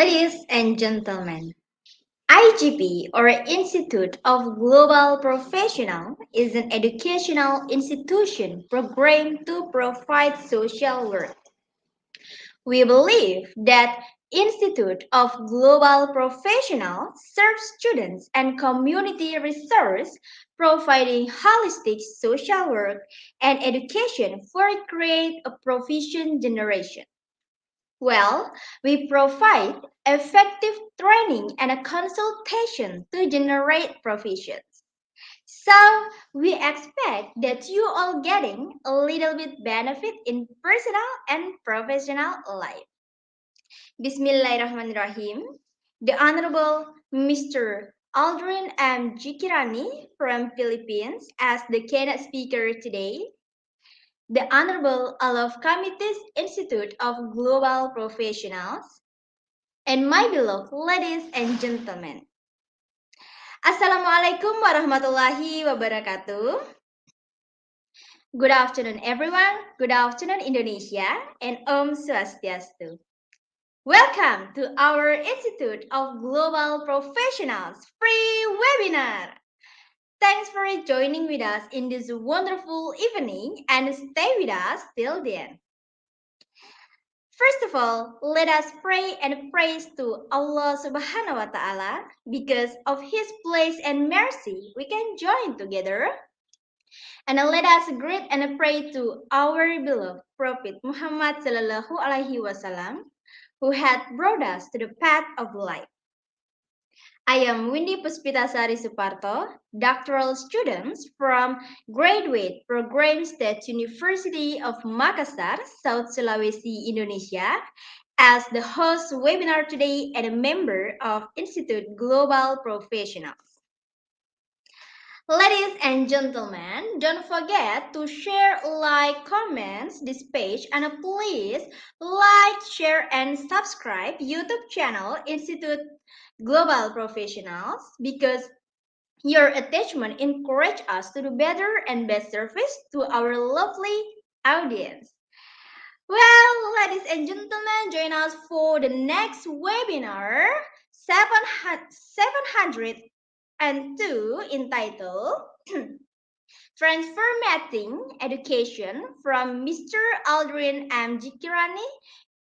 Ladies and gentlemen, IGP or Institute of Global Professional is an educational institution programmed to provide social work. We believe that Institute of Global Professional serves students and community research, providing holistic social work and education for create a proficient generation. Well, we provide effective training and a consultation to generate proficiency. So we expect that you all getting a little bit benefit in personal and professional life. Bismillahirrahmanirrahim. The Honorable Mr. Aldrin M. Jikirani from Philippines as the keynote speaker today. The Honorable Alaf Committees Institute of Global Professionals, and my beloved ladies and gentlemen. Assalamualaikum warahmatullahi wabarakatuh. Good afternoon everyone, good afternoon Indonesia, and Om Swastiastu. Welcome to our Institute of Global Professionals free webinar. Thanks for joining with us in this wonderful evening and stay with us till the end. First of all, let us pray and praise to Allah Subhanahu wa Ta'ala because of His place and mercy we can join together. And let us greet and pray to our beloved Prophet Muhammad Sallallahu Alaihi Wasallam who had brought us to the path of life. I am Windy Puspitasari Suparto, doctoral student from Graduate Program State University of Makassar, South Sulawesi, Indonesia, as the host webinar today and a member of Institute Global Professionals. Ladies and gentlemen, don't forget to share, like, comments this page, and please like, share, and subscribe YouTube channel Institute Global Professionals because your attachment encourage us to do better and best service to our lovely audience. Well, ladies and gentlemen, join us for the next webinar 702 entitled Transformating Education from Mr. Aldrin M. Jikirani,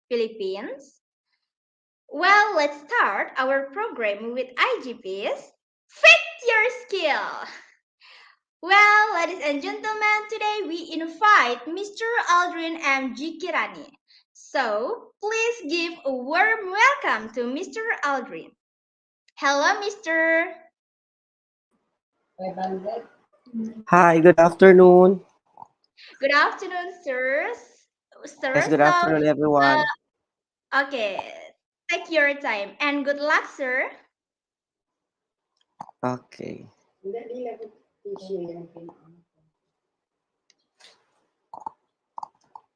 Philippines. Well, let's start our program with IGPs. Fit your skill. Well, ladies and gentlemen, today we invite Mr. Aldrin M. Jikirani. So, please give a warm welcome to Mr. Aldrin. Hello, Mr. Hi, good afternoon. Good afternoon, sirs. Yes, Sir, good afternoon, everyone. okay, take your time and good luck, sir. Okay.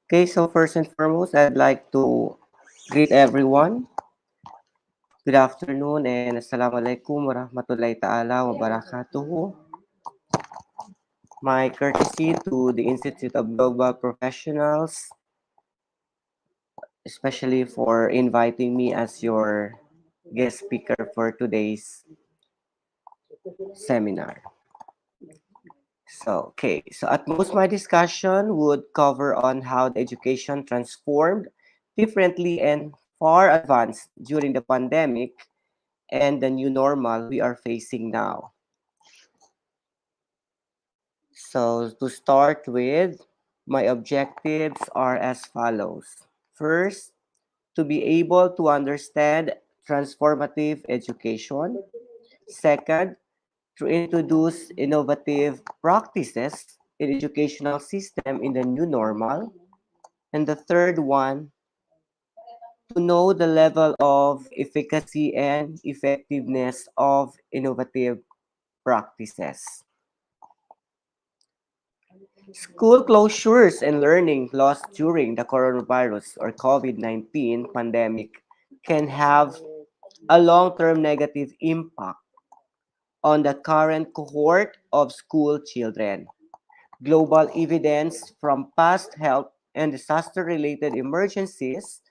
Okay, so first and foremost, I'd like to greet everyone. Good afternoon and Assalamualaikum warahmatullahi ta'ala wabarakatuh. My courtesy to the Institute of Global Professionals, especially for inviting me as your guest speaker for today's seminar. So at most my discussion would cover on how the education transformed differently and far advanced during the pandemic and the new normal we are facing now. So to start with, my objectives are as follows. First, to be able to understand transformative education. Second, to introduce innovative practices in educational system in the new normal. And the third one, to know the level of efficacy and effectiveness of innovative practices. School closures and learning lost during the coronavirus or COVID-19 pandemic can have a long-term negative impact on the current cohort of school children. Global evidence from past health and disaster-related emergencies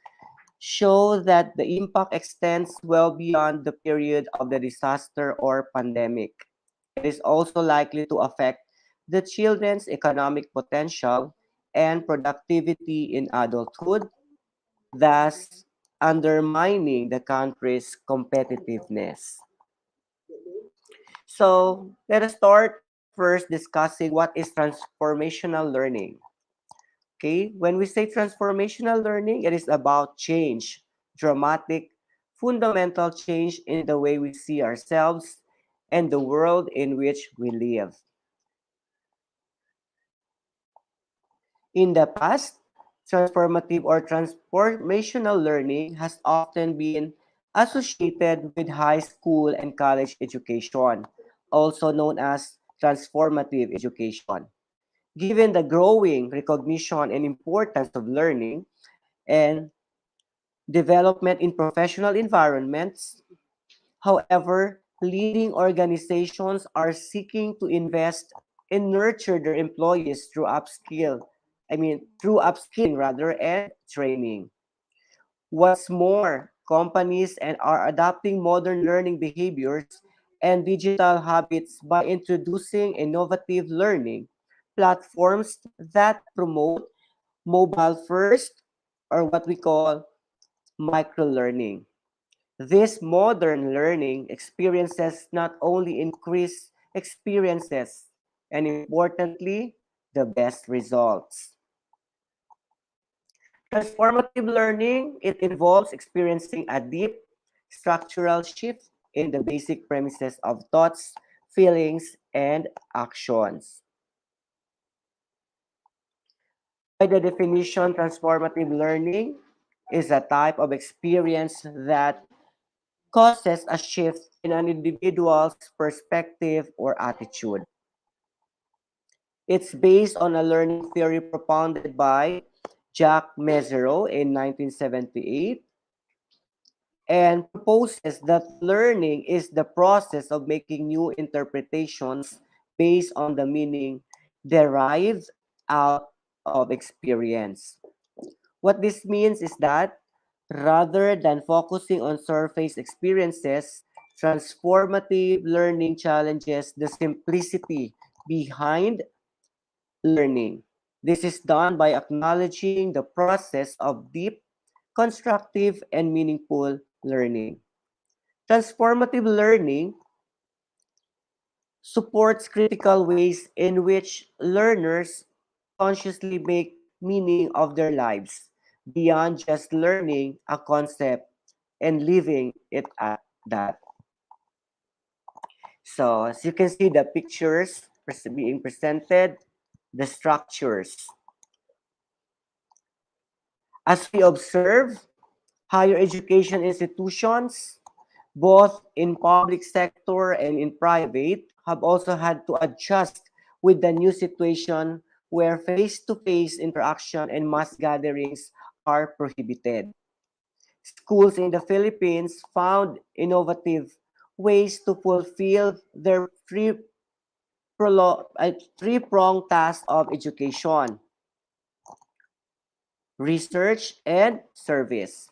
show that the impact extends well beyond the period of the disaster or pandemic. It is also likely to affect the children's economic potential and productivity in adulthood, thus undermining the country's competitiveness. So let us start first discussing what is transformational learning. Okay, when we say transformational learning, it is about change, dramatic, fundamental change in the way we see ourselves and the world in which we live. In the past, transformative or transformational learning has often been associated with high school and college education, also known as transformative education. Given the growing recognition and importance of learning and development in professional environments, however, leading organizations are seeking to invest and nurture their employees through through upskilling rather and training. What's more, companies and are adopting modern learning behaviors and digital habits by introducing innovative learning platforms that promote mobile first or what we call micro learning. These modern learning experiences not only increase experiences and importantly, the best results. Transformative learning, it involves experiencing a deep structural shift in the basic premises of thoughts, feelings, and actions. By the definition, transformative learning is a type of experience that causes a shift in an individual's perspective or attitude. It's based on a learning theory propounded by Jacques Mezirow in 1978 and proposes that learning is the process of making new interpretations based on the meaning derived out of experience. What this means is that rather than focusing on surface experiences, transformative learning challenges the simplicity behind learning. This is done by acknowledging the process of deep, constructive, and meaningful learning. Transformative learning supports critical ways in which learners consciously make meaning of their lives beyond just learning a concept and leaving it at that. So, as you can see, the pictures being presented, the structures. As we observe, higher education institutions, both in public sector and in private, have also had to adjust with the new situation where face-to-face interaction and mass gatherings are prohibited. Schools in the Philippines found innovative ways to fulfill their three-pronged task of education, research, and service.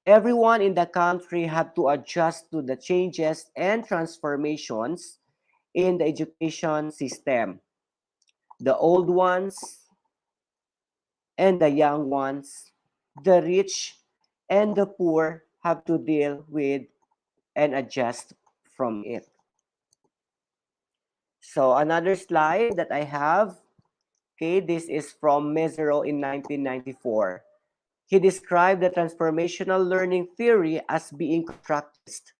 Everyone in the country had to adjust to the changes and transformations in the education system. The old ones and the young ones, the rich and the poor have to deal with and adjust from it. So another slide that I have, okay, this is from Mezirow in 1994. He described the transformational learning theory as being constructivist,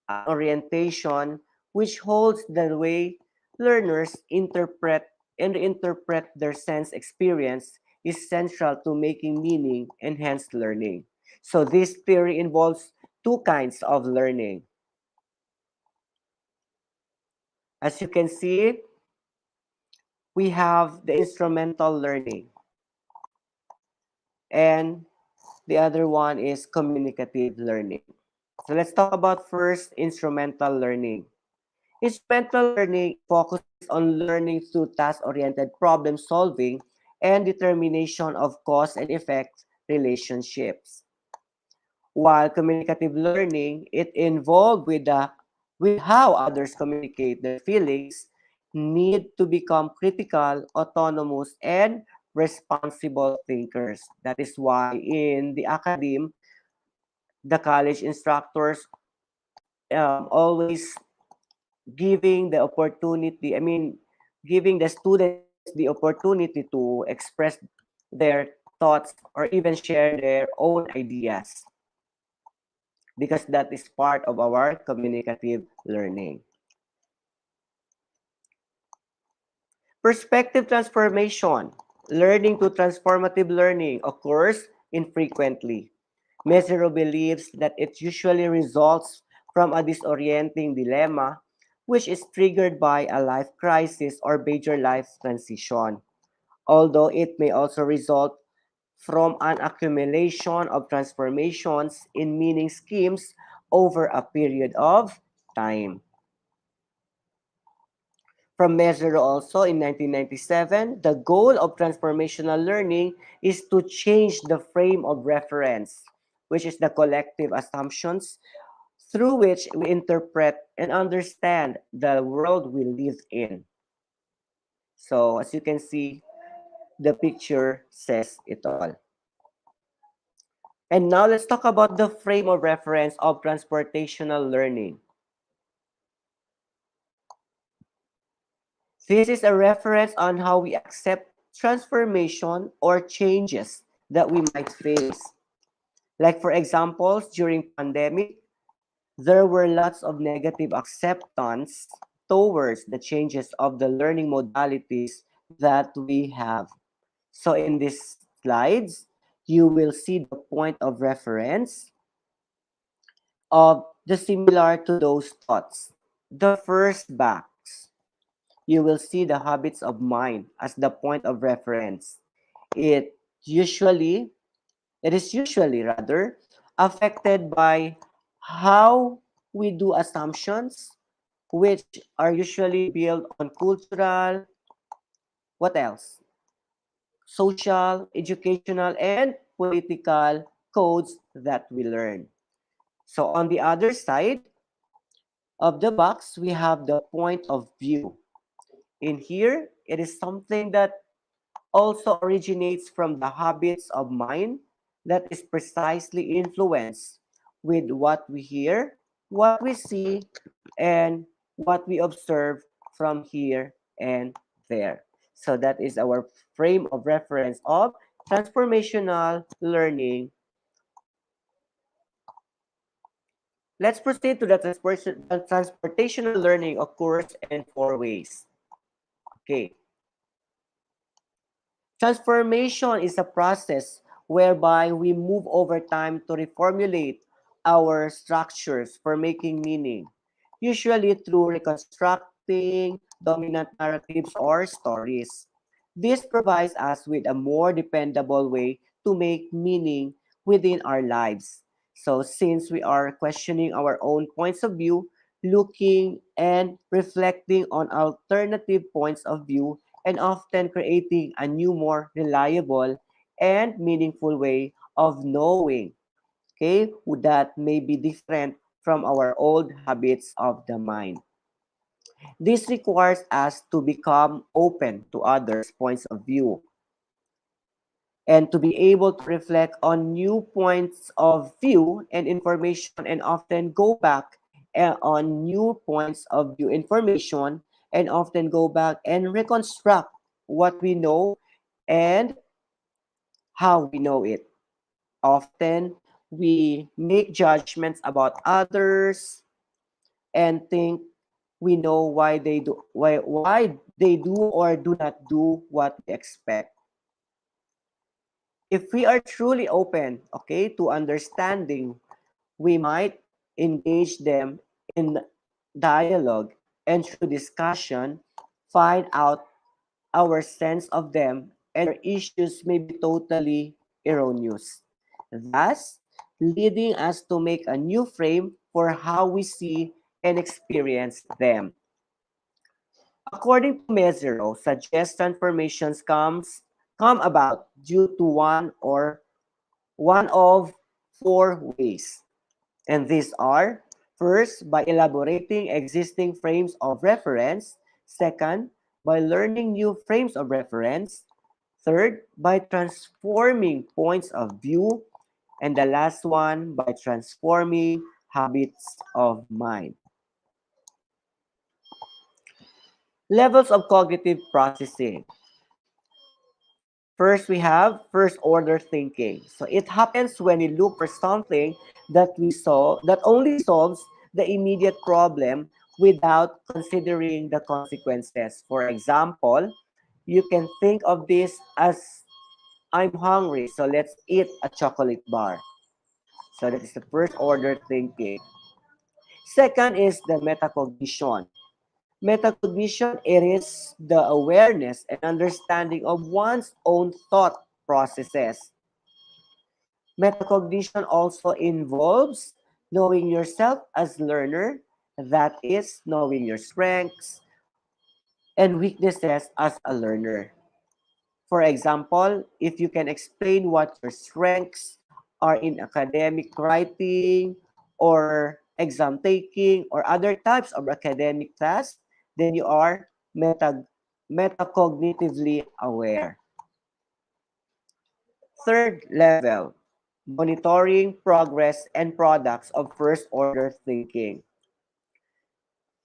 an orientation which holds the way learners interpret and reinterpret their sense experience is central to making meaning enhanced learning. So this theory involves two kinds of learning. As you can see, we have the instrumental learning and the other one is communicative learning. So let's talk about first instrumental learning. Instrumental learning focuses on learning through task-oriented problem solving and determination of cause and effect relationships. while communicative learning, it involved with how others communicate their feelings, need to become critical, autonomous, and responsible thinkers. That is why in the academe, the college instructors always giving the opportunity, I mean, giving the students the opportunity to express their thoughts or even share their own ideas because that is part of our communicative learning. Perspective transformation. Learning to transformative learning occurs infrequently. Mesero believes that it usually results from a disorienting dilemma, which is triggered by a life crisis or major life transition, although it may also result from an accumulation of transformations in meaning schemes over a period of time. From Mesero also in 1997, the goal of transformational learning is to change the frame of reference, which is the collective assumptions through which we interpret and understand the world we live in. So, as you can see, the picture says it all. And now let's talk about the frame of reference of transportational learning. This is a reference on how we accept transformation or changes that we might face. Like for examples, during pandemic, there were lots of negative acceptance towards the changes of the learning modalities that we have. So in these slides, you will see the point of reference of the similar to those thoughts. The first box, you will see the habits of mind as the point of reference. It usually, it is usually rather affected by how we do assumptions, which are usually built on cultural, what else? Social, educational, and political codes that we learn. So on the other side of the box, we have the point of view. In here, it is something that also originates from the habits of mind that is precisely influenced with what we hear, what we see, and what we observe from here and there. So that is our frame of reference of transformational learning. Let's proceed to the transportational learning occurs in four ways. Okay. Transformation is a process whereby we move over time to reformulate our structures for making meaning, usually through reconstructing dominant narratives or stories. This provides us with a more dependable way to make meaning within our lives. So, since we are questioning our own points of view, looking and reflecting on alternative points of view, and often creating a new, more reliable and meaningful way of knowing, okay, that may be different from our old habits of the mind. This requires us to become open to others' points of view and to be able to reflect on new points of view and information and often go back on new points of view information and often go back and reconstruct what we know and how we know it. Often we make judgments about others and think we know why they do or do not do what we expect. If we are truly open, okay, to understanding, we might engage them in dialogue and through discussion find out our sense of them and our issues may be totally erroneous, thus leading us to make a new frame for how we see and experience them. According to Mesero, suggest transformations come about due to one of four ways. And these are: first, by elaborating existing frames of reference; second, by learning new frames of reference; third, by transforming points of view; and the last one, by transforming habits of mind. Levels of cognitive processing. First, we have first order thinking. So it happens when we look for something that only solves the immediate problem without considering the consequences. For example, you can think of this as, I'm hungry, so let's eat a chocolate bar. So that is the first order thinking. Second is the metacognition. Metacognition, it is the awareness and understanding of one's own thought processes. Metacognition also involves knowing yourself as learner, that is, knowing your strengths and weaknesses as a learner. For example, if you can explain what your strengths are in academic writing or exam taking or other types of academic tasks, then you are metacognitively aware. Third level, monitoring progress and products of first order thinking.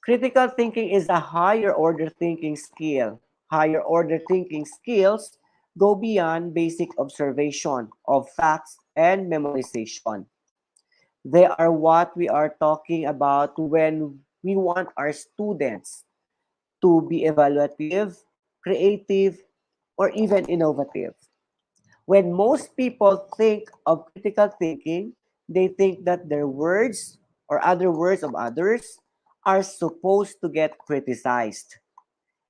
Critical thinking is a higher order thinking skill. Higher order thinking skills go beyond basic observation of facts and memorization. They are what we are talking about when we want our students to be evaluative, creative, or even innovative. When most people think of critical thinking, they think that their words or other words of others are supposed to get criticized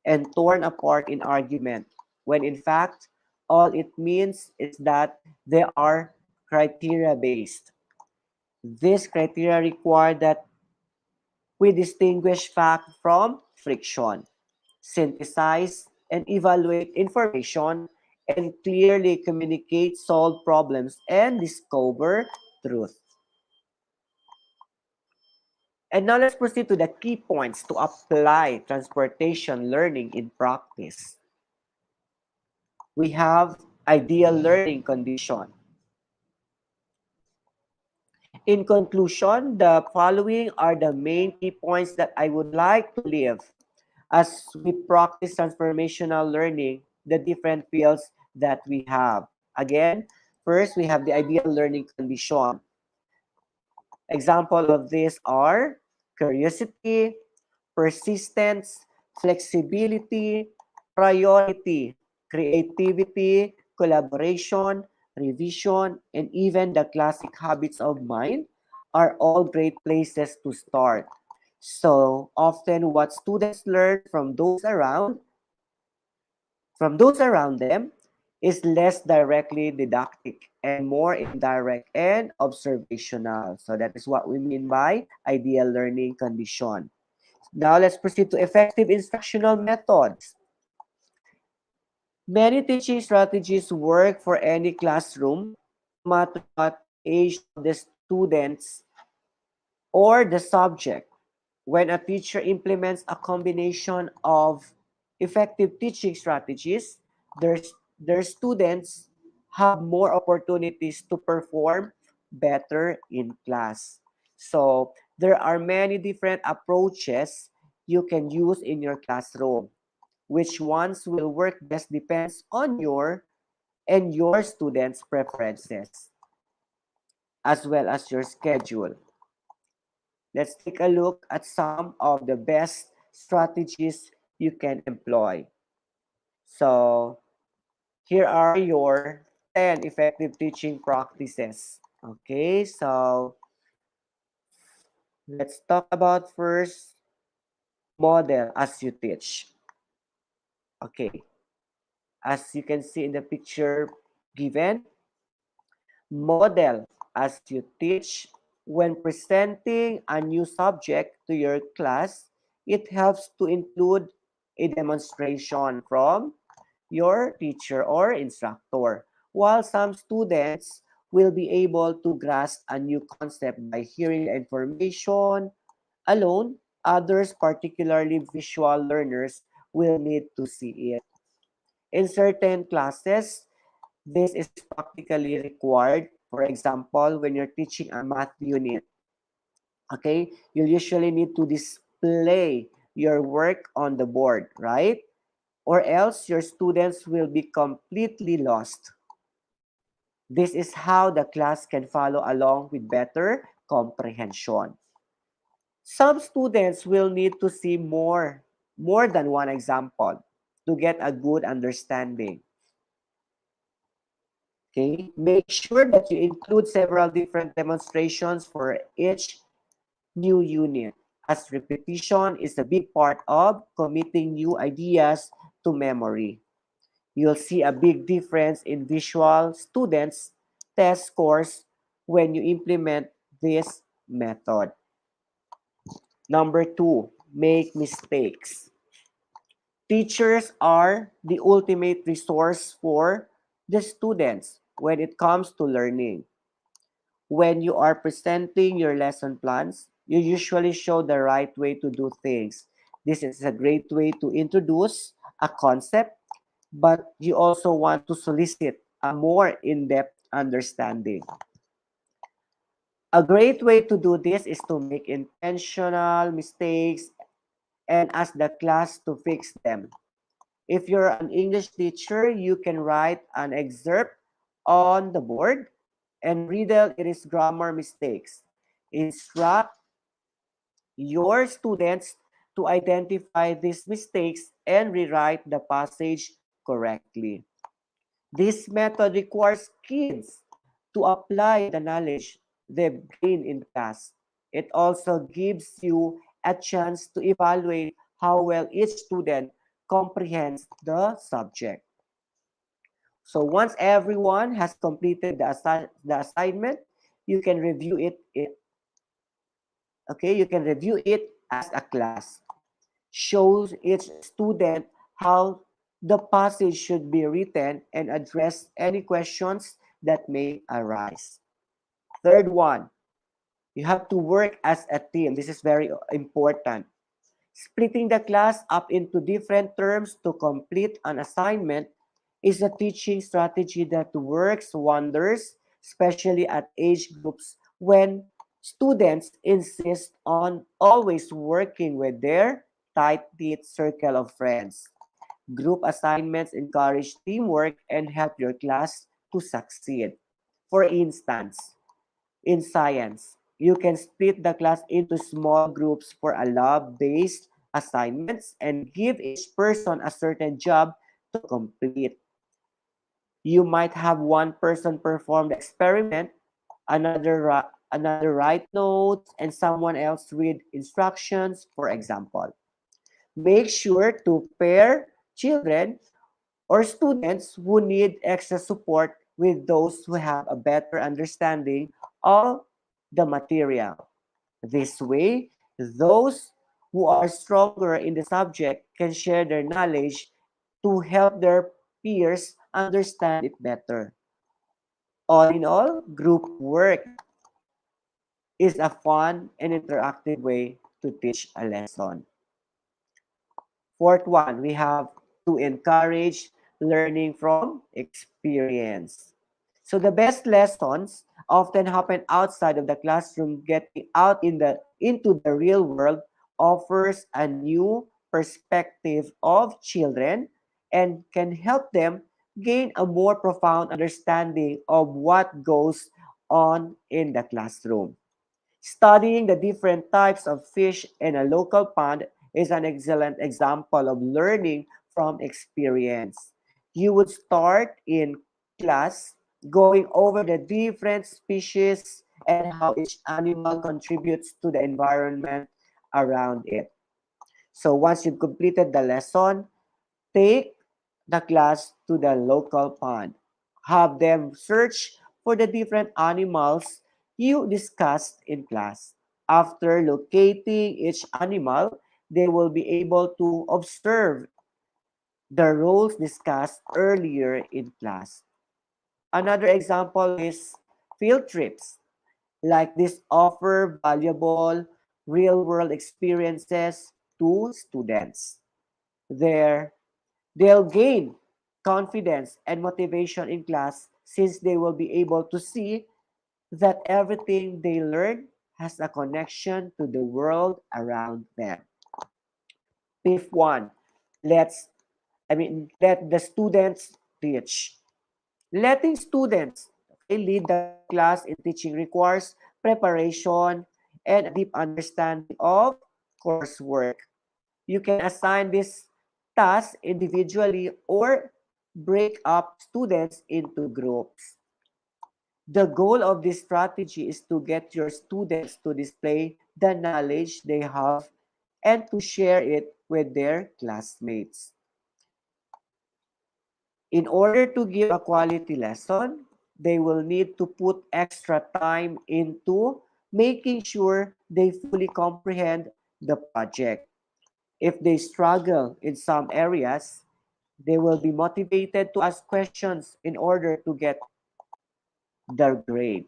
and torn apart in argument, when in fact, all it means is that they are criteria based. These criteria require that we distinguish fact from friction, synthesize and evaluate information, and clearly communicate, solve problems, and discover truth. And now let's proceed to the key points to apply transportation learning in practice. We have ideal learning condition. In conclusion, the following are the main key points that I would like to leave as we practice transformational learning, the different fields that we have. Again, first we have the ideal learning condition. Example of these are curiosity, persistence, flexibility, priority, creativity, collaboration, revision, and even the classic habits of mind are all great places to start. So often what students learn from those around them is less directly didactic and more indirect and observational. So that is what we mean by ideal learning condition. Now let's proceed to effective instructional methods. Many teaching strategies work for any classroom, no matter what age of the students or the subject. When a teacher implements a combination of effective teaching strategies, their, their students have more opportunities to perform better in class. So there are many different approaches you can use in your classroom. Which ones will work best depends on your students' preferences as well as your schedule. Let's take a look at some of the best strategies you can employ. So, here are your 10 effective teaching practices. Okay, so let's talk about first model as you teach. Okay, as you can see in the picture given, model as you teach. When presenting a new subject to your class, it helps to include a demonstration from your teacher or instructor. While some students will be able to grasp a new concept by hearing the information alone. Others, particularly visual learners, will need to see it. In certain classes, this is practically required. For example, when you're teaching a math unit, okay, you usually need to display your work on the board, right? Or else your students will be completely lost. This is how the class can follow along with better comprehension. Some students will need to see more than one example to get a good understanding. Okay, make sure that you include several different demonstrations for each new unit, as repetition is a big part of committing new ideas to memory. You'll see a big difference in visual students' test scores when you implement this method. Number two, make mistakes. Teachers are the ultimate resource for the students when it comes to learning. When you are presenting your lesson plans, you usually show the right way to do things. This is a great way to introduce a concept, but you also want to solicit a more in-depth understanding. A great way to do this is to make intentional mistakes and ask the class to fix them. If you're an English teacher, you can write an excerpt on the board and riddle it is grammar mistakes. Instruct your students to identify these mistakes and rewrite the passage correctly. This method requires kids to apply the knowledge they've gained in class. It also gives you a chance to evaluate how well each student comprehends the subject. So once everyone has completed the assignment, you can review it. Okay, you can review it as a class. Shows each student how the passage should be written and address any questions that may arise. Third one, you have to work as a team. This is very important. Splitting the class up into different terms to complete an assignment is a teaching strategy that works wonders, especially at age groups when students insist on always working with their tight-knit circle of friends. Group assignments encourage teamwork and help your class to succeed. For instance, in science, you can split the class into small groups for a lab-based assignments and give each person a certain job to complete. You might have one person perform the experiment, another write notes, and someone else read instructions, for example. Make sure to pair children or students who need extra support with those who have a better understanding of the material. This way, those who are stronger in the subject can share their knowledge to help their peers understand it better. All in all, group work is a fun and interactive way to teach a lesson. Fourth one, we have to encourage learning from experience. So the best lessons often happen outside of the classroom. Getting out into the real world offers a new perspective of children and can help them gain a more profound understanding of what goes on in the classroom. Studying the different types of fish in a local pond is an excellent example of learning from experience. You would start in class going over the different species and how each animal contributes to the environment around it. So once you've completed the lesson, take the class to the local pond. Have them search for the different animals you discussed in class. After locating each animal, they will be able to observe the roles discussed earlier in class. Another example is field trips like this offer valuable real-world experiences to students. There, they'll gain confidence and motivation in class since they will be able to see that everything they learn has a connection to the world around them. Fifth one, let the students teach. Letting students lead the class in teaching requires preparation and a deep understanding of coursework. You can assign this task individually or break up students into groups. The goal of this strategy is to get your students to display the knowledge they have and to share it with their classmates. In order to give a quality lesson, they will need to put extra time into making sure they fully comprehend the project. If they struggle in some areas, they will be motivated to ask questions in order to get their grade.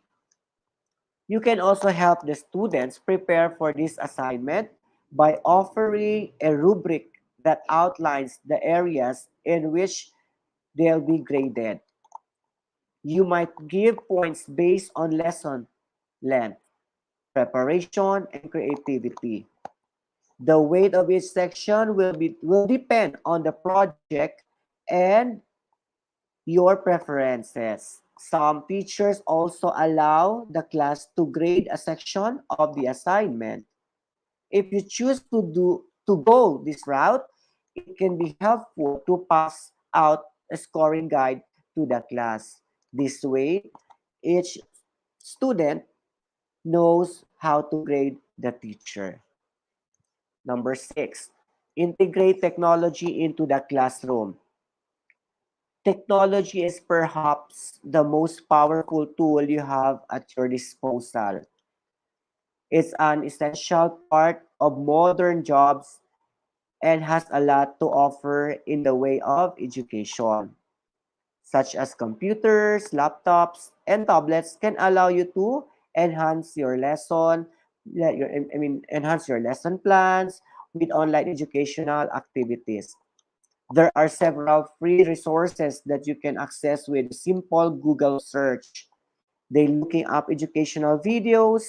You can also help the students prepare for this assignment by offering a rubric that outlines the areas in which they'll be graded. You might give points based on lesson length, preparation, and creativity. The weight of each section will depend on the project and your preferences. Some teachers also allow the class to grade a section of the assignment. If you choose to go this route, it can be helpful to pass out a scoring guide to the class. This way, each student knows how to grade the teacher. Number 6, integrate technology into the classroom. Technology is perhaps the most powerful tool you have at your disposal. It's an essential part of modern jobs and has a lot to offer in the way of education, such as computers, laptops, and tablets can allow you to enhance your lesson, enhance your lesson plans with online educational activities. There are several free resources that you can access with simple Google search. They looking up educational videos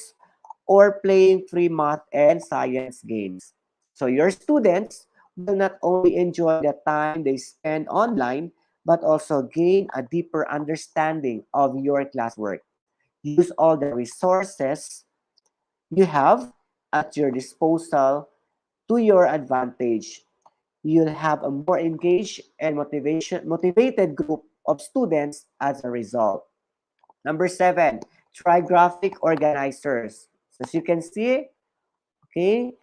or playing free math and science games. So your students will not only enjoy the time they spend online, but also gain a deeper understanding of your classwork. Use all the resources you have at your disposal to your advantage. You'll have a more engaged and motivated group of students as a result. Number 7, try graphic organizers. So as you can see, okay,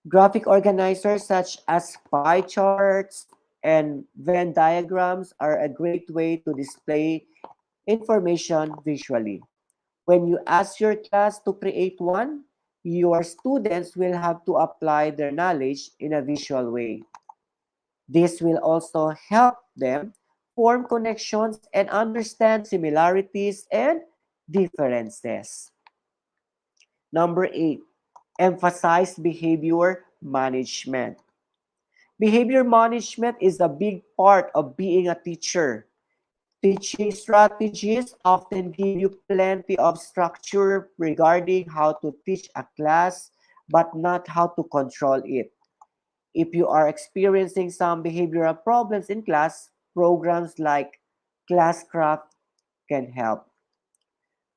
graphic organizers such as pie charts and Venn diagrams are a great way to display information visually. When you ask your class to create one, your students will have to apply their knowledge in a visual way. This will also help them form connections and understand similarities and differences. Number 8, emphasize behavior management. Behavior management is a big part of being a teacher. Teaching strategies often give you plenty of structure regarding how to teach a class, but not how to control it. If you are experiencing some behavioral problems in class, programs like Classcraft can help.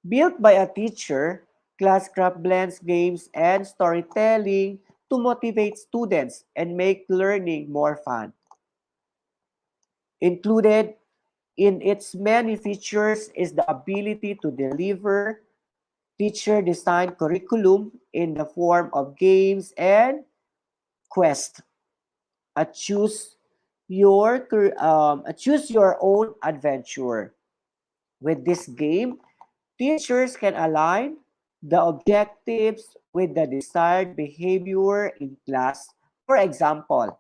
Built by a teacher, Classcraft blends games and storytelling to motivate students and make learning more fun. Included in its many features is the ability to deliver teacher-designed curriculum in the form of games and quests. A choose your own adventure. With this game, teachers can align the objectives with the desired behavior in class. For example,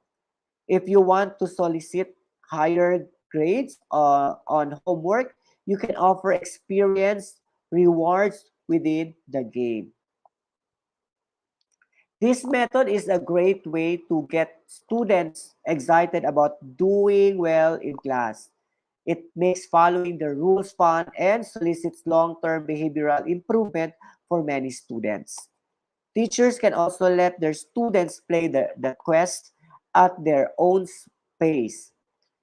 if you want to solicit higher grades on homework, You can offer experience rewards within the game. This method is a great way to get students excited about doing well in class. It makes following the rules fun and solicits long-term behavioral improvement for many students. Teachers can also let their students play the quest at their own pace,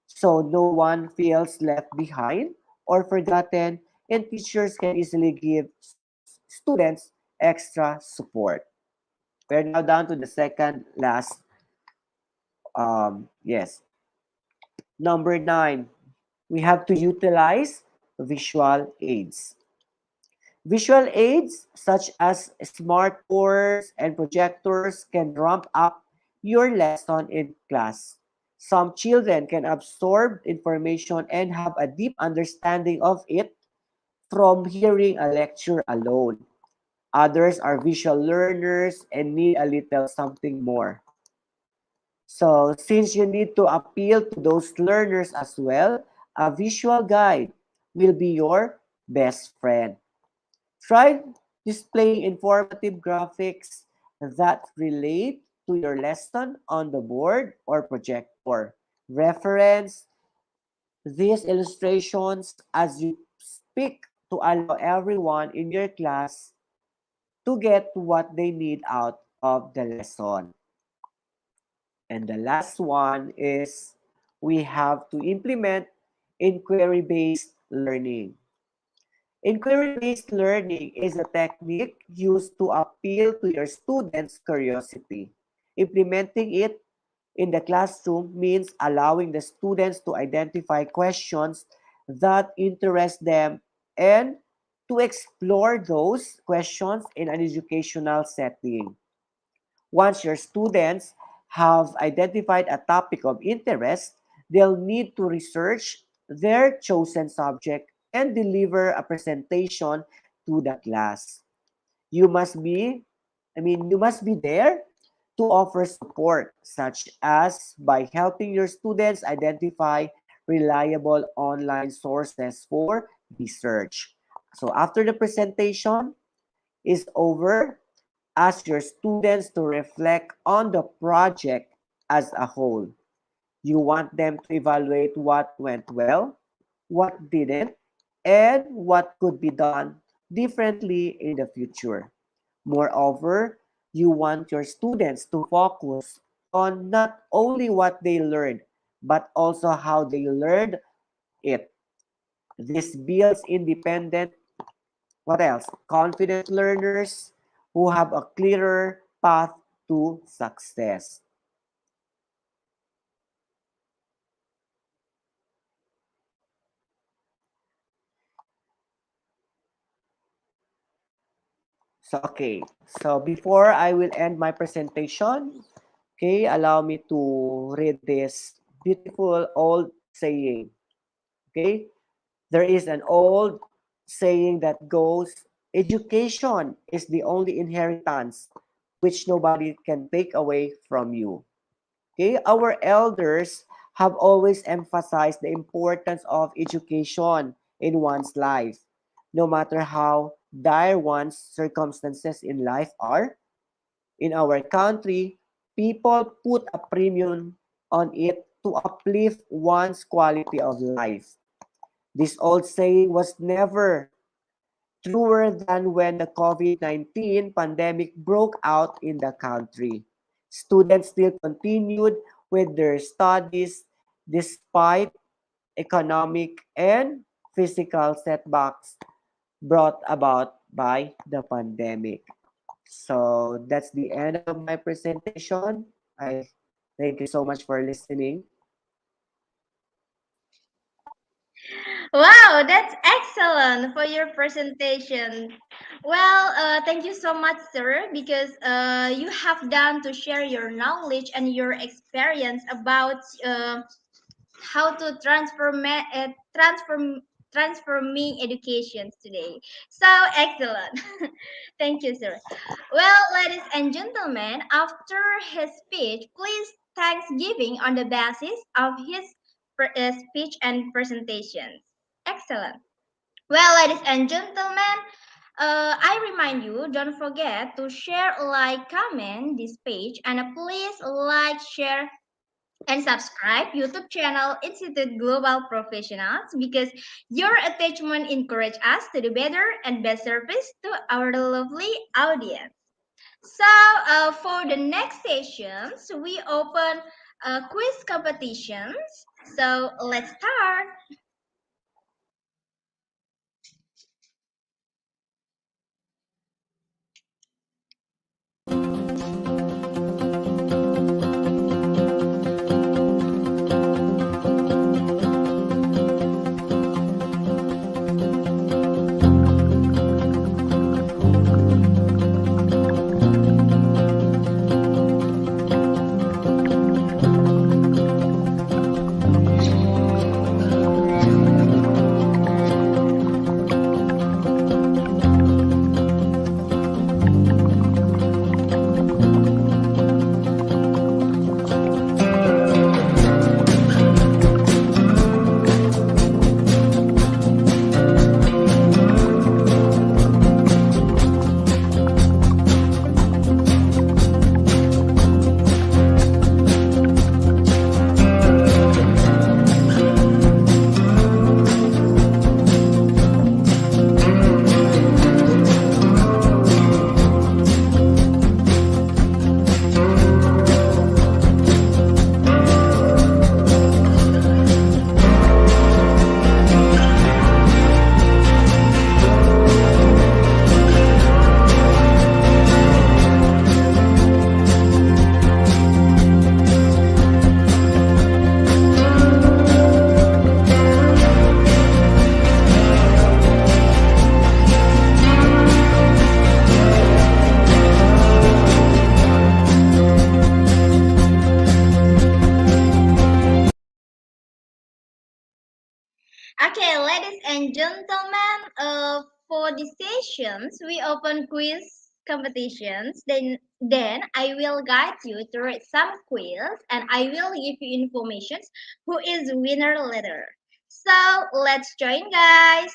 so no one feels left behind or forgotten, and teachers can easily give students extra support. We're now down to the second last. Yes. Number 9, we have to utilize visual aids. Visual aids such as smart boards and projectors can ramp up your lesson in class. Some children can absorb information and have a deep understanding of it from hearing a lecture alone. Others are visual learners and need a little something more. So, since you need to appeal to those learners as well, a visual guide will be your best friend. Try displaying informative graphics that relate to your lesson on the board or projector. Reference these illustrations as you speak to allow everyone in your class to get what they need out of the lesson. And the last one is we have to implement inquiry-based learning. Inquiry-based learning is a technique used to appeal to your students' curiosity. Implementing it in the classroom means allowing the students to identify questions that interest them and to explore those questions in an educational setting. Once your students have identified a topic of interest, they'll need to research their chosen subject and deliver a presentation to the class. You must be, you must be there to offer support, such as by helping your students identify reliable online sources for research. So after the presentation is over, ask your students to reflect on the project as a whole. You want them to evaluate what went well, what didn't, and what could be done differently in the future. Moreover, you want your students to focus on not only what they learned, but also how they learned it. This builds independent, what else? Confident learners who have a clearer path to success. So, okay. So, before I will end my presentation, okay, allow me to read this beautiful old saying. Okay? There is an old saying that goes, education is the only inheritance which nobody can take away from you. Okay, our elders have always emphasized the importance of education in one's life. No matter how dire one's circumstances in life are, in our country, people put a premium on it to uplift one's quality of life. This old saying was never truer than when the COVID-19 pandemic broke out in the country. Students still continued with their studies despite economic and physical setbacks brought about by the pandemic. So that's the end of my presentation. I thank you so much for listening. Wow, that's excellent for your presentation. Well, thank you so much, sir, because you have done to share your knowledge and your experience about how to transforming education today. So excellent. Thank you, sir. Well, ladies and gentlemen, after his speech, please thanksgiving on the basis of his speech and presentations. Excellent. Well, ladies and gentlemen, I remind you, don't forget to share, like, comment this page, and please like, share, and subscribe YouTube channel Institute Global Professionals because your attachment encourage us to do better and best service to our lovely audience. So, for the next sessions, we open quiz competitions. So, let's start. Okay, ladies and gentlemen, for the sessions, we open quiz competitions. Then I will guide you through some quiz, and I will give you information who is winner later. So let's join, guys.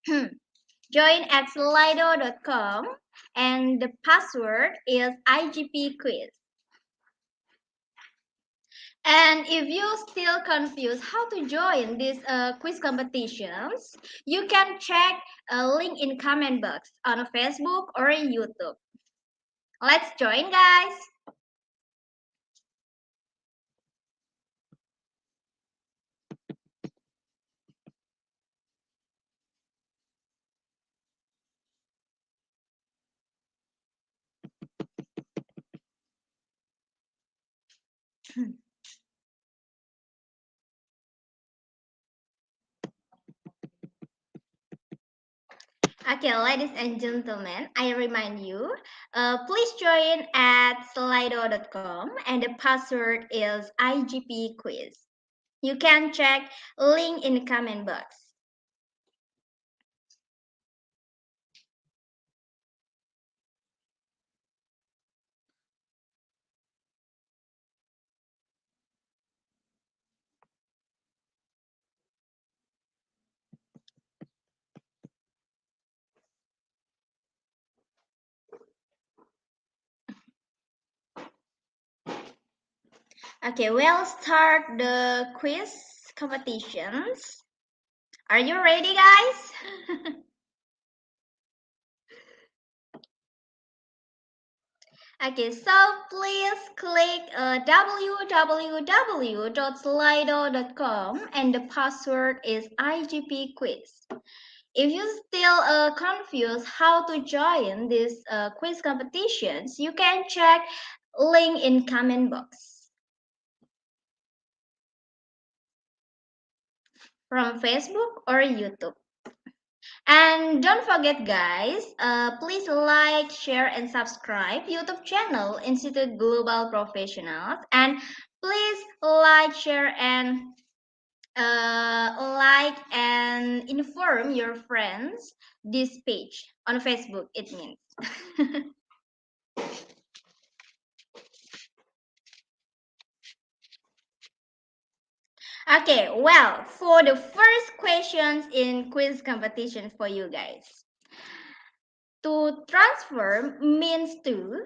Join at slido.com, and the password is IGP quiz. And if you still confused how to join these quiz competitions, you can check a link in comment box on Facebook or YouTube. Let's join, guys. Okay, ladies and gentlemen, I remind you, please join at slido.com, and the password is IGP quiz. You can check link in the comment box. Okay, we'll start the quiz competitions. Are you ready, guys? Okay, so please click www.slido.com, and the password is IGP quiz. If you still confused how to join these quiz competitions, you can check link in comment box from Facebook or YouTube. And don't forget, guys, please like, share, and subscribe YouTube channel Institute Global Professionals. And please like, share, and inform your friends this page on Facebook. It means. Okay, well, for the first questions in quiz competition for you guys. To transform means to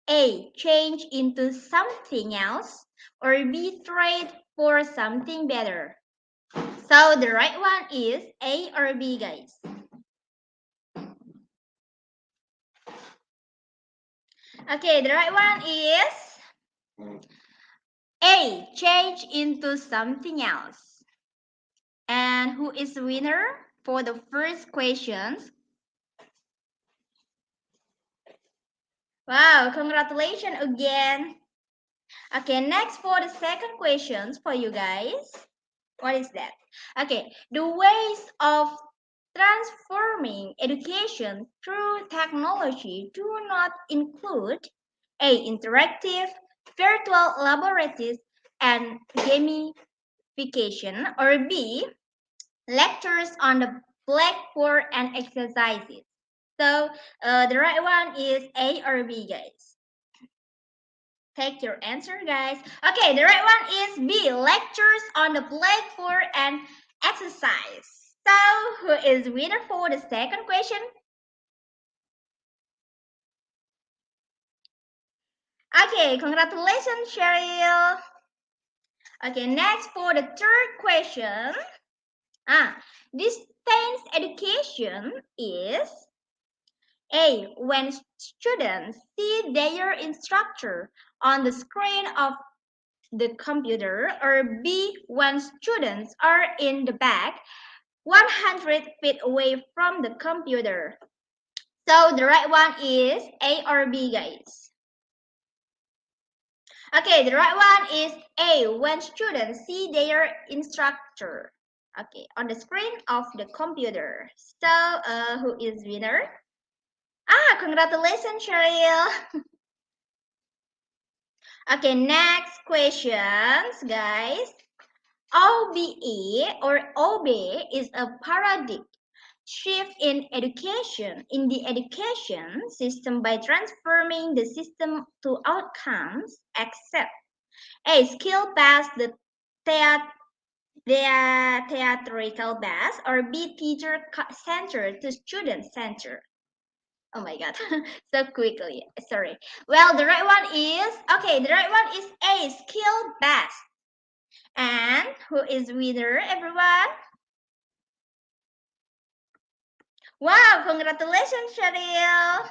A. Change into something else, or B. Trade for something better. So the right one is A or B, guys. Okay, the right one is A. Change into something else. And who is the winner for the first questions? Wow, congratulations again. Okay, next for the second questions for you guys. What is that? Okay, the ways of transforming education through technology do not include A. Interactive, virtual laboratories, and gamification, or B. Lectures on the blackboard and exercises. So the right one is A or B, guys. Take your answer, guys. Okay, the right one is B. Lectures on the blackboard and exercise. So, who is winner for the second question? Okay, congratulations, Cheryl. Okay, next for the third question. Distance education is A. When students see their instructor on the screen of the computer, or B. When students are in the back 100 feet away from the computer. So the right one is A or B, guys. Okay, the right one is A. When students see their instructor. Okay, on the screen of the computer. So who is winner? Congratulations, Cheryl. Okay, next questions, guys. OBE or OBE is a paradigm shift in the education system by transforming the system to outcomes except A. Skill based, the theatrical based, or B. Teacher centered to student centered. Oh my god, so quickly. Sorry. Well, the right one is the right one is A. Skill based. And who is winner, everyone? Wow, congratulations, Cheryl.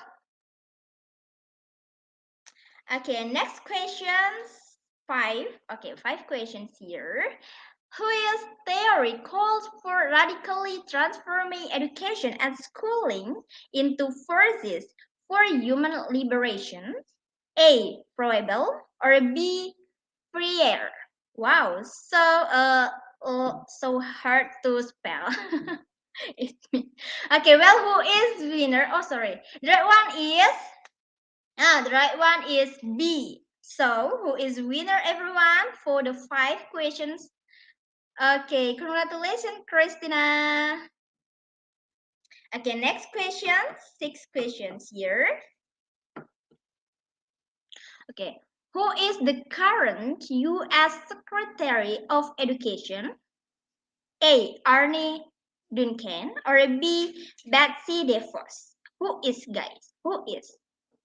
Okay, next questions. Five questions here. Whose theory calls for radically transforming education and schooling into forces for human liberation? A. Froebel, or B. Freire. Wow, so hard to spell. Okay, well, who is winner? Oh, sorry. The right one is the right one is B. So, who is winner, everyone, for the five questions? Okay, congratulations, Christina. Okay, next question. Six questions here. Okay, who is the current U.S. Secretary of Education? A. Arne Duncan, or B. Betsy DeVos? Who is, guys? Who is?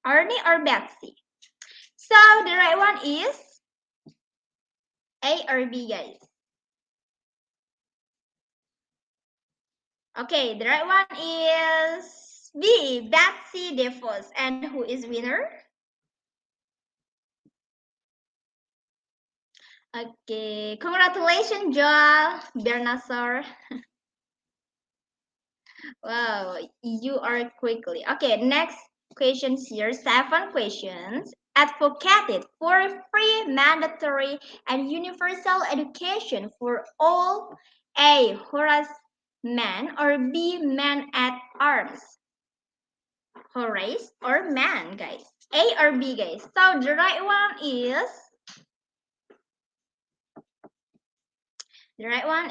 Arne or Betsy? So the right one is A or B, guys. Okay, the right one is B. Betsy DeVos. And who is winner? Okay, congratulations, Joel Bernasor. Wow, you are quickly. Okay, next questions here. 7 questions. Advocated for free, mandatory, and universal education for all. A. Horace Mann, or B. Man at Arms. Horace or Man, guys. A or B, guys. So the right one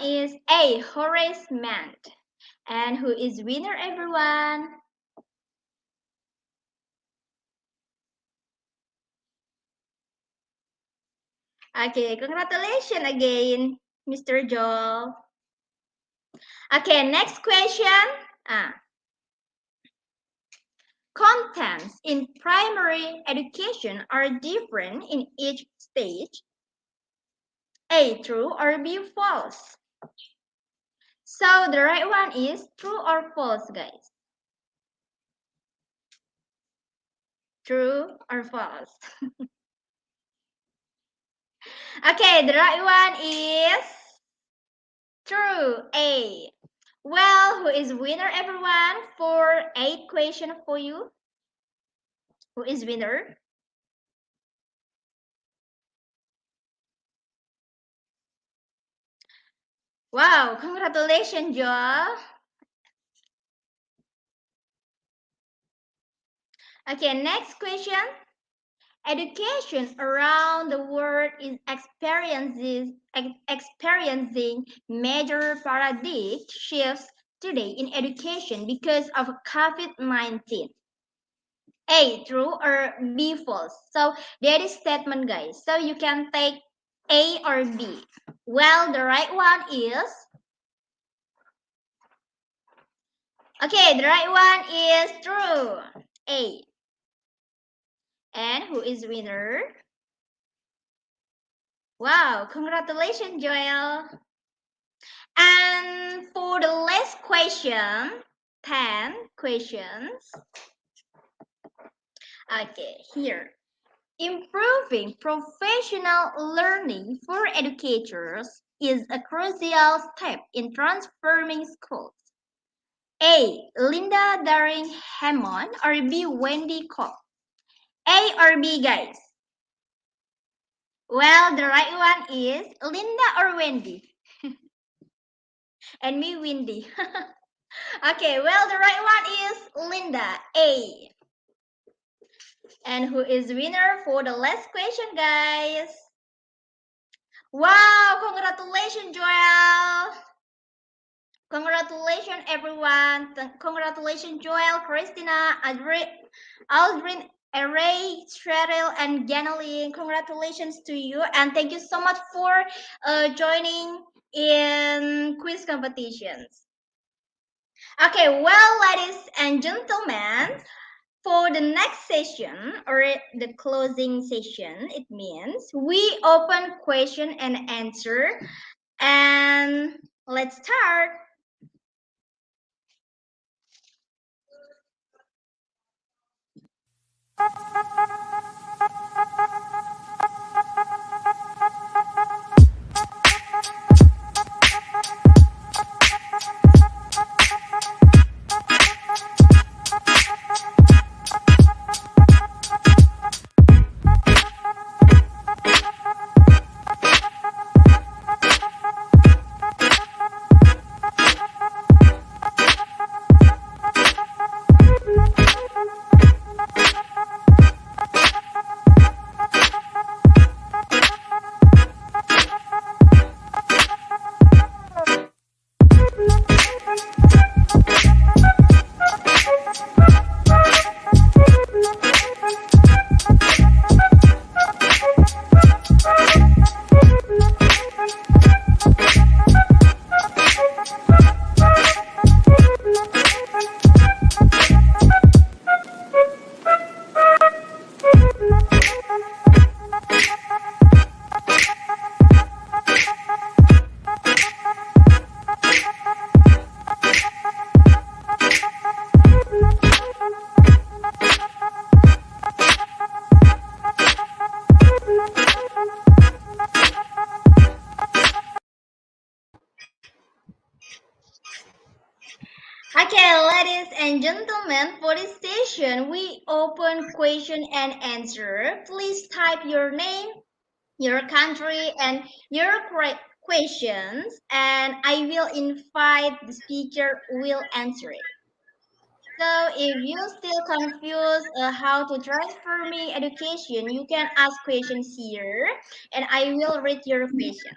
is A. Horace Mann. And who is winner, everyone? Okay, congratulations again, Mr. Joel. Okay, next question. Contents in primary education are different in each stage. A, true or B, false? So the right one is true or false, guys? True or false? Okay, the right one is true, A. Well, who is winner, everyone, for 8 question for you? Who is winner? Wow, congratulations, Joel. Okay, next question. Education around the world is experiencing major paradigm shifts today in education because of COVID-19. A, true or B, false? So that is statement, guys. So you can take A or B. Well, the right one is... Okay, the right one is true. A. And who is winner? Wow, congratulations, Joel. And for the last question, 10 questions. Okay, here. Improving professional learning for educators is a crucial step in transforming schools. A. Linda Daring Hammond or B. Wendy Koch? A or B, guys? Well, the right one is Linda or Wendy. And me, Wendy. Okay, well, the right one is Linda, A. And who is winner for the last question, guys? Wow, congratulations, Joel. Congratulations, everyone. Congratulations, Joel, Christina, Aldrin, Array, Cheryl, and Ganalyn. Congratulations to you. And thank you so much for joining in quiz competitions. Okay, well, ladies and gentlemen, for the next session or the closing session, it means we open question and answer. And let's start. Okay, ladies and gentlemen, for this session, we open question and answer. Please type your name, your country, and your questions, and I will invite the speaker will answer it. So if you still confused how to transfer me education, you can ask questions here, and I will read your question.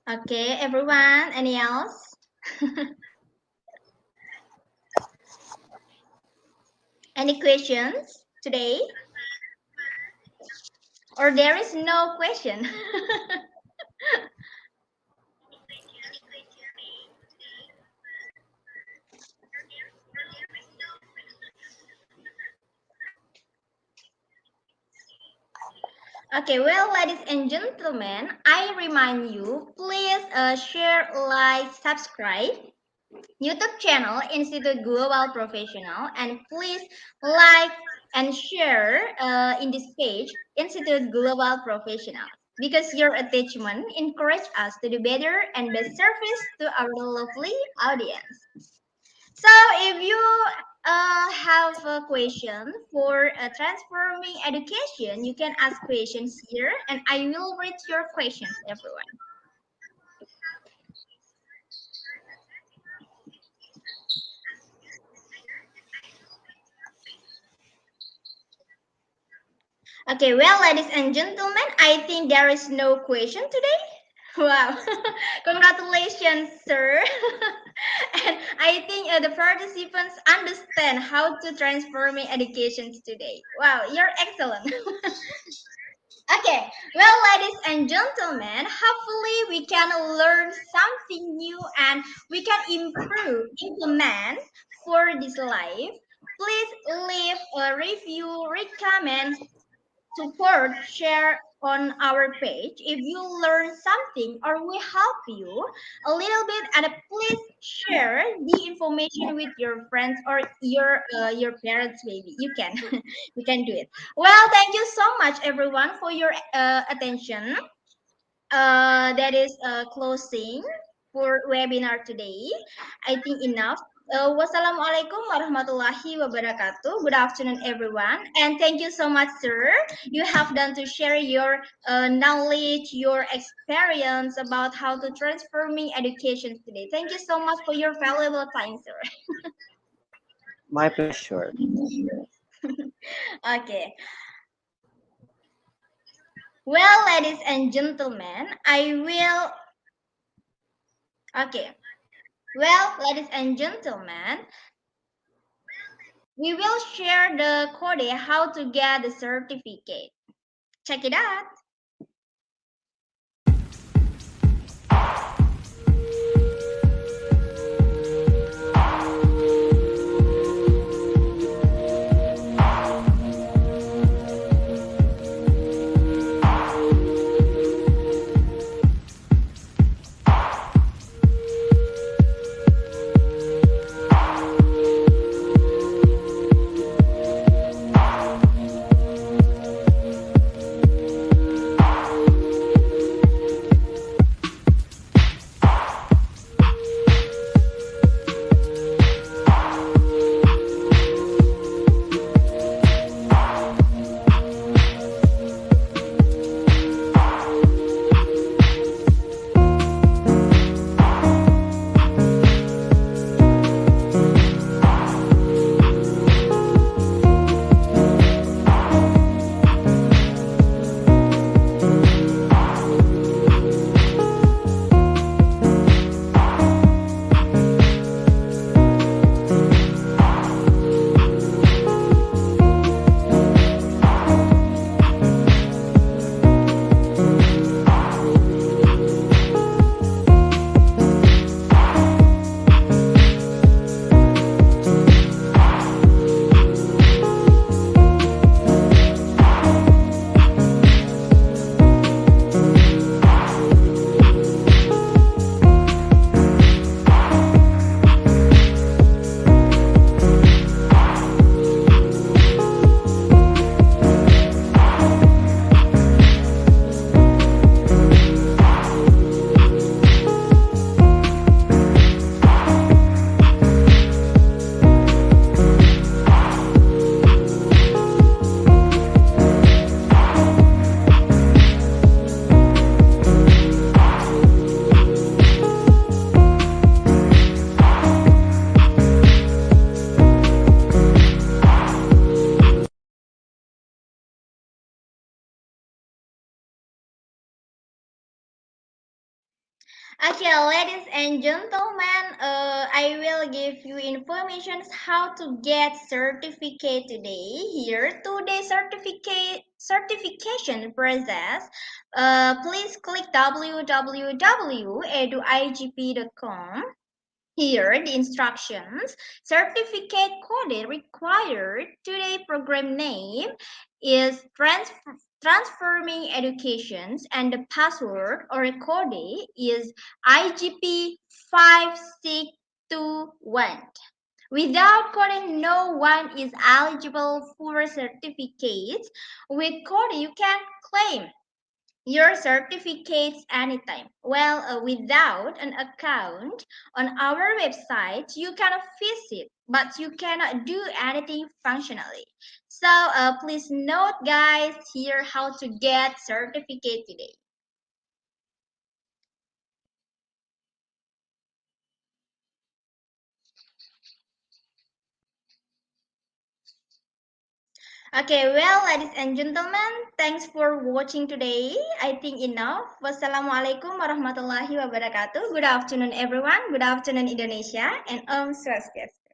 Okay, everyone, any else? Any questions today? Or there is no question? Okay, well, ladies and gentlemen, I remind you, please share, like, subscribe YouTube channel Institute Global Professional, and please like and share in this page Institute Global Professional, because your attachment encourage us to do better and best service to our lovely audience. So if you have a question for transforming education, you can ask questions here, and I will read your questions, everyone. Okay, well, ladies and gentlemen, I think there is no question today. Wow, congratulations, sir. And I think the participants understand how to transform education today. Wow, you're excellent. Okay, well, ladies and gentlemen, hopefully we can learn something new and we can improve, implement for this life. Please leave a review, recommend, support, share on our page if you learn something or we help you a little bit, and please share the information with your friends or your parents. Maybe you can you can do it. Well, thank you so much, everyone, for your attention. That is closing for webinar today. I think enough. Wassalamualaikum warahmatullahi wabarakatuh. Good afternoon, everyone, and thank you so much, sir. You have done to share your knowledge, your experience about how to transforming education today. Thank you so much for your valuable time, sir. My pleasure. Okay. Well, ladies and gentlemen, I will. Okay. Well, ladies and gentlemen, we will share the code how to get the certificate. Check it out. Okay, ladies and gentlemen, I will give you information how to get certificate today. Here, today certification process. Please click www.eduigp.com. Here, the instructions. Certificate code required. Today program name is Transforming Educations, and the password or code is IGP 5621. Without coding, no one is eligible for certificates. With coding, you can claim your certificates anytime. Well, without an account on our website, you can visit, but you cannot do anything functionally. So please note, guys, here how to get certificate today. Okay, well, ladies and gentlemen, thanks for watching today. I think enough. Wassalamualaikum warahmatullahi wabarakatuh. Good afternoon, everyone. Good afternoon, Indonesia, and Om Swastiastu.